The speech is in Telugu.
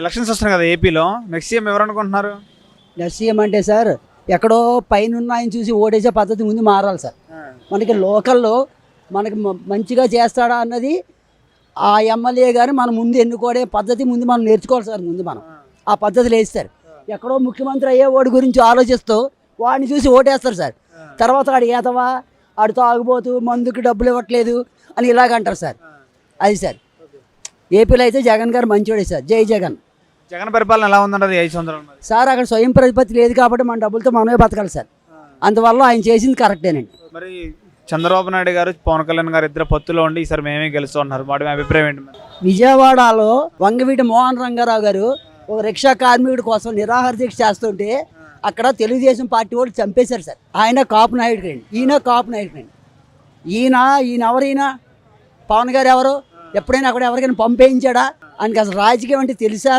ఎలక్షన్స్ వస్తున్నాయి కదా ఏపీలో, నెక్స్ట్ సీఎం ఎవరు అనుకుంటున్నారు? సీఎం అంటే సార్ ఎక్కడో పైన ఆయన చూసి ఓటేసే పద్ధతి ముందు మారాలి సార్. మనకి లోకల్లో మనకి మంచిగా చేస్తాడా అన్నది ఆ ఎమ్మెల్యే గారు మనం ముందు ఎన్నుకోడే పద్ధతి ముందు మనం నేర్చుకోవాలి సార్. ముందు మనం ఆ పద్ధతి లేదు సార్. ఎక్కడో ముఖ్యమంత్రి అయ్యే ఓడి గురించి ఆలోచిస్తూ వాడిని చూసి ఓటేస్తారు సార్. తర్వాత ఆడు ఏతవా, ఆడు తాగుబోతూ మందుకి డబ్బులు ఇవ్వట్లేదు అని ఇలాగంటారు సార్. అది సార్ ఏపీలో అయితే జగన్ గారు మంచివాడే సార్. జై జగన్. జగన్ పరిపాలన ఎలా ఉందంటారు 5 సంవత్సరాలు మరి? సార్ అక్కడ స్వయం ప్రతిపత్తి లేదు కాబట్టి మన డబ్బులతో మనమే బతకాలి సార్. అందువల్ల ఆయన చేసింది కరెక్టేనండి. మరి చంద్రబాబు నాయుడు గారు పవన్ కళ్యాణ్ గారు ఇద్దరు పొత్తులో ఉండి ఈసారి మేమే గెలుస్తున్నారు, వాటి మీ అభిప్రాయం ఏంటి మరి? విజయవాడలో వంగవీటి మోహన్ రంగారావు గారు ఒక రిక్షా కార్మికుడి కోసం నిరాహార దీక్ష చేస్తుంటే అక్కడ తెలుగుదేశం పార్టీ వాళ్ళు చంపేశారు సార్. ఆయన కాపు నాయుడు అండి, ఈయన కాపు నాయుడు అండి. ఈయన ఎవరైనా పవన్ గారు ఎవరు? ఎప్పుడైనా అక్కడ ఎవరికైనా పంపేయించాడా? ఆయనకి అసలు రాజకీయం అంటే తెలుసా